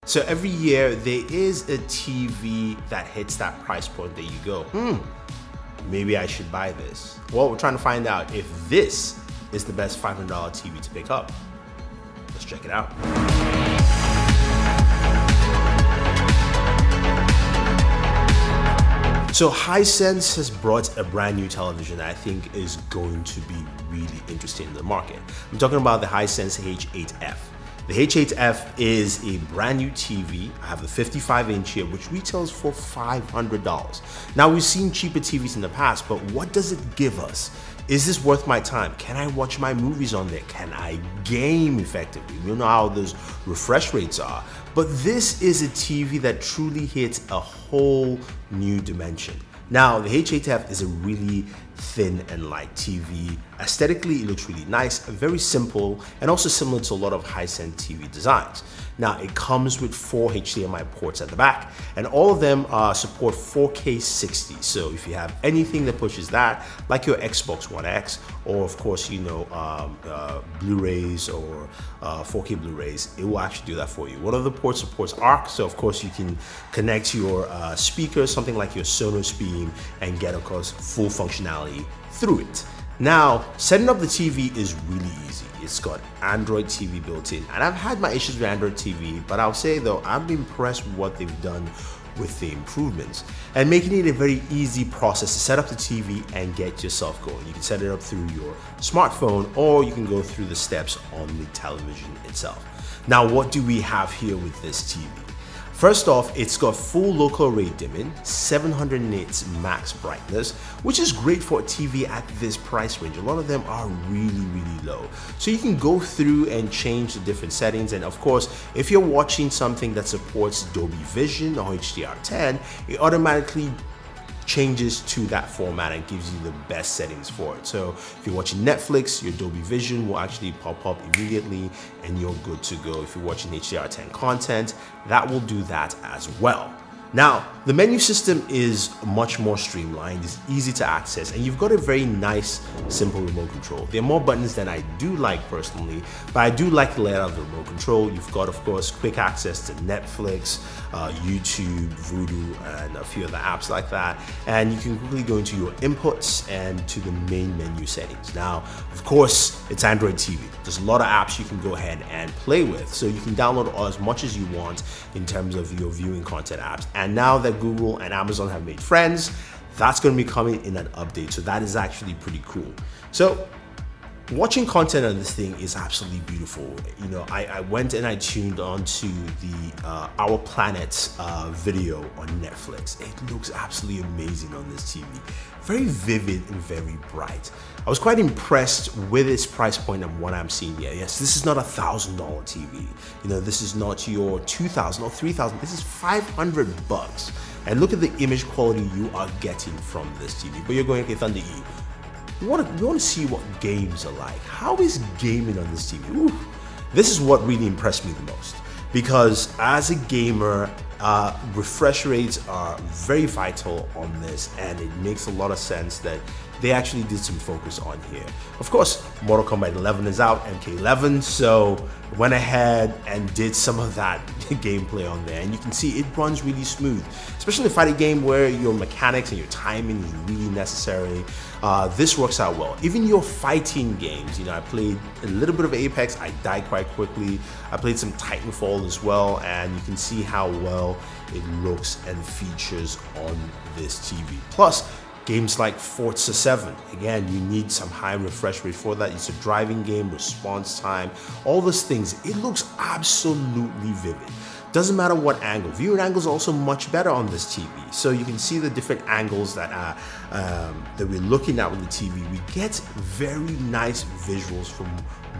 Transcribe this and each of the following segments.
So every year there is a TV that hits that price point that you go, maybe I should buy this. Well, we're trying to find out if this is the best $500 TV to pick up. Let's check it out. So Hisense has brought a brand new television that I think is going to be really interesting in the market. I'm talking about the Hisense H8F. The H8F is a brand new TV. I have the 55-inch here, which retails for $500. Now, we've seen cheaper TVs in the past, but what does it give us? Is this worth my time? Can I watch my movies on there? Can I game effectively? You know how those refresh rates are. But this is a TV that truly hits a whole new dimension. Now, the H8F is a really thin and light TV. Aesthetically, it looks really nice, very simple, and also similar to a lot of Hisense TV designs. Now, it comes with 4 HDMI ports at the back, and all of them support 4K 60. So if you have anything that pushes that, like your Xbox One X, or of course, Blu-rays or 4K Blu-rays, it will actually do that for you. One of the ports supports ARC, so of course you can connect your speakers, something like your Sonos Beam, and get, of course, full functionality through it. Now, setting up the TV is really easy. It's got Android TV built in, and I've had my issues with Android TV, but I'll say though, I'm impressed with what they've done with the improvements and making it a very easy process to set up the TV and get yourself going. You can set it up through your smartphone, or you can go through the steps on the television itself. Now, what do we have here with this TV? First off, it's got full local array dimming, 700 nits max brightness, which is great for a TV at this price range. A lot of them are really low. So you can go through and change the different settings. And of course, if you're watching something that supports Dolby Vision or HDR10, it automatically changes to that format and gives you the best settings for it. So if you're watching Netflix, your Dolby Vision will actually pop up immediately and you're good to go. If you're watching HDR10 content, that will do that as well. Now, the menu system is much more streamlined, it's easy to access, and you've got a very nice, simple remote control. There are more buttons than I do like personally, but I do like the layout of the remote control. You've got, of course, quick access to Netflix, YouTube, Vudu, and a few other apps like that. And you can quickly go into your inputs and to the main menu settings. Now, of course, it's Android TV. There's a lot of apps you can go ahead and play with, so you can download as much as you want in terms of your viewing content apps. And now that Google and Amazon have made friends, that's going to be coming in an update. So that is actually pretty cool. So watching content on this thing is absolutely beautiful. You know, I went and I tuned onto the Our Planet video on Netflix. It looks absolutely amazing on this TV. Very vivid and very bright. I was quite impressed with its price point and what I'm seeing here. Yes, this is not $1,000 TV. You know, this is not your $2,000 or $3,000. This is $500. And look at the image quality you are getting from this TV. But you're going, okay, Thunder E, we want to see what games are like. How is gaming on this TV? Ooh, this is what really impressed me the most. Because as a gamer, refresh rates are very vital on this, and it makes a lot of sense that they actually did some focus on here. Of course, Mortal Kombat 11 is out, MK11, so went ahead and did some of that gameplay on there, and you can see it runs really smooth, especially in a fighting game where your mechanics and your timing is really necessary. This works out well. Even your fighting games, you know, I played a little bit of Apex, I died quite quickly. I played some Titanfall as well, and you can see how well it looks and features on this TV. Plus, games like Forza 7, again, you need some high refresh rate for that. It's a driving game, response time, all those things. It looks absolutely vivid. Doesn't matter what angle. Viewing angle is also much better on this TV. So you can see the different angles that we're looking at with the TV. We get very nice visuals from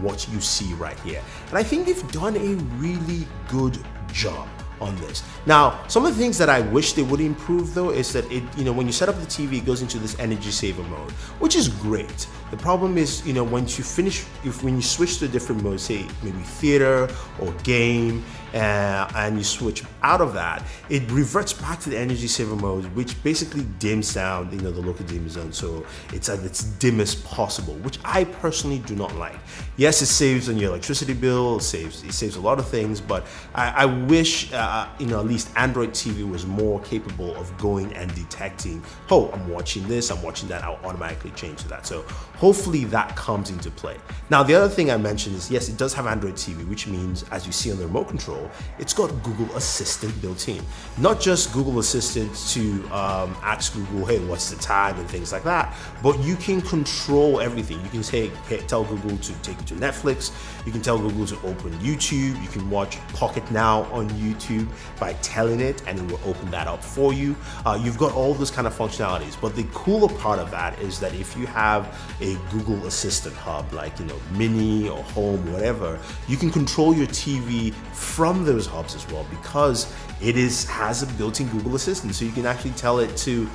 what you see right here. And I think they've done a really good job on this. Now, some of the things that I wish they would improve though is that it, you know, when you set up the TV, it goes into this energy saver mode, which is great. The problem is, you know, once you finish, when you switch to a different mode, say maybe theater or game, and you switch out of that, it reverts back to the energy saver mode, which basically dims down, the local dimming zone, so it's at its dimmest possible, which I personally do not like. Yes, it saves on your electricity bill, it saves a lot of things, but I wish at least Android TV was more capable of going and detecting, oh, I'm watching this, I'm watching that, I'll automatically change to that. So hopefully that comes into play. Now, the other thing I mentioned is, yes, it does have Android TV, which means, as you see on the remote control, it's got Google Assistant built in. Not just Google Assistant to ask Google, hey, what's the time and things like that, but you can control everything. You can say, hey, tell Google to take you to Netflix. You can tell Google to open YouTube. You can watch Pocket Now on YouTube by telling it, and it will open that up for you. You've got all those kind of functionalities, but the cooler part of that is that if you have a Google Assistant hub, like Mini or Home, whatever, you can control your TV from those hubs as well, because it has a built-in Google Assistant. So you can actually tell it to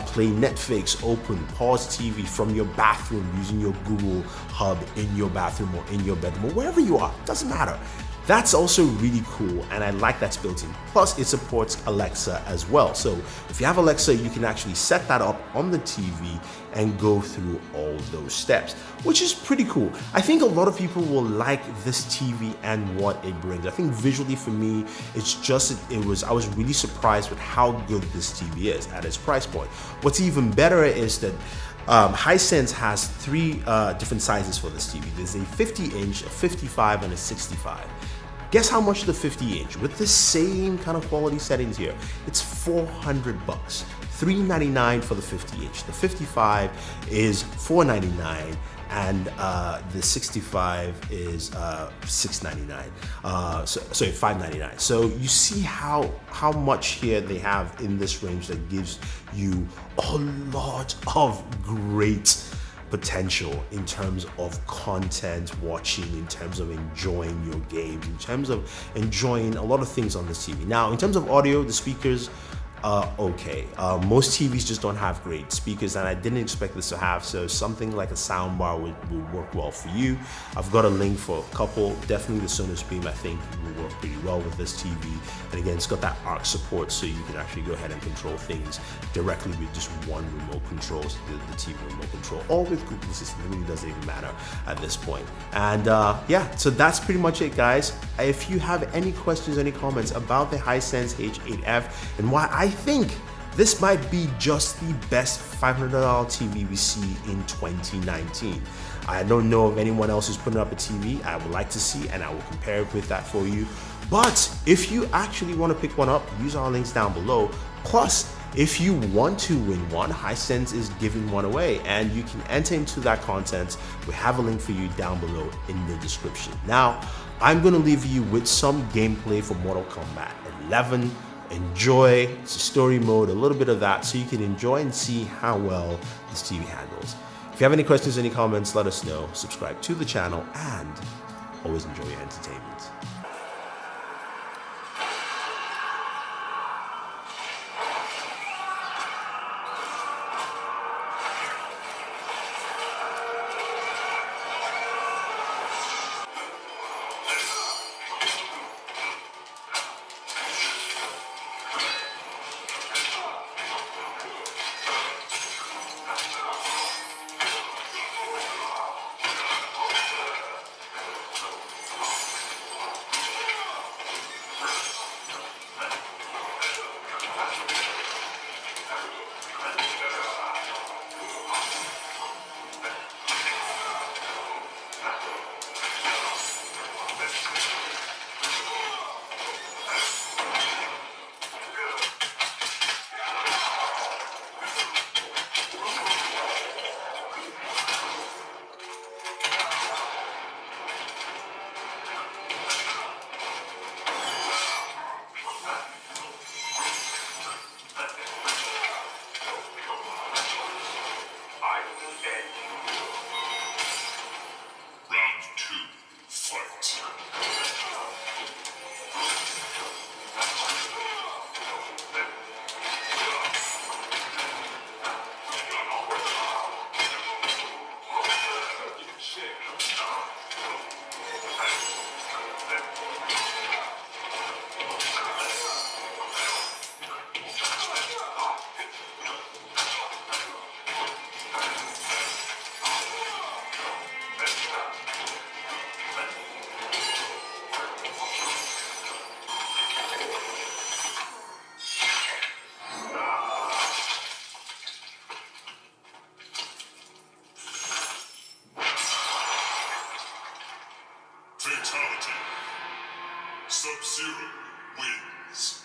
play Netflix, open, pause TV from your bathroom using your Google hub in your bathroom or in your bedroom or wherever you are, doesn't matter. That's also really cool, and I like that's built in. Plus, it supports Alexa as well. So if you have Alexa, you can actually set that up on the TV and go through all those steps, which is pretty cool. I think a lot of people will like this TV and what it brings. I think visually for me, I was really surprised with how good this TV is at its price point. What's even better is that Hisense has three different sizes for this TV. There's a 50-inch, a 55, and a 65. Guess how much the 50-inch, with the same kind of quality settings here? It's $400. $399 for the 50-inch. The 55 is $499, and the 65 is $699. Sorry, $599. So you see how much here they have in this range that gives you a lot of great potential in terms of content watching, in terms of enjoying your games, in terms of enjoying a lot of things on this TV. Now, in terms of audio, the speakers, okay. Most TVs just don't have great speakers, and I didn't expect this to have, so something like a soundbar would work well for you. I've got a link for a couple. Definitely the Sonos Beam, I think, will work pretty well with this TV. And again, it's got that ARC support, so you can actually go ahead and control things directly with just one remote control, the TV remote control, or with Google Assistant. It really doesn't even matter at this point. And yeah, so that's pretty much it, guys. If you have any questions, any comments about the Hisense H8F and why I think this might be just the best $500 TV we see in 2019. I don't know of anyone else who's putting up a TV I would like to see, and I will compare it with that for you. But if you actually want to pick one up, use our links down below. Plus, if you want to win one, Hisense is giving one away, and you can enter into that content. We have a link for you down below in the description. Now, I'm going to leave you with some gameplay for Mortal Kombat 11. Enjoy, it's a story mode, a little bit of that, so you can enjoy and see how well this TV handles. If you have any questions, any comments, let us know. Subscribe to the channel, and always enjoy your entertainment. Sub-Zero wins.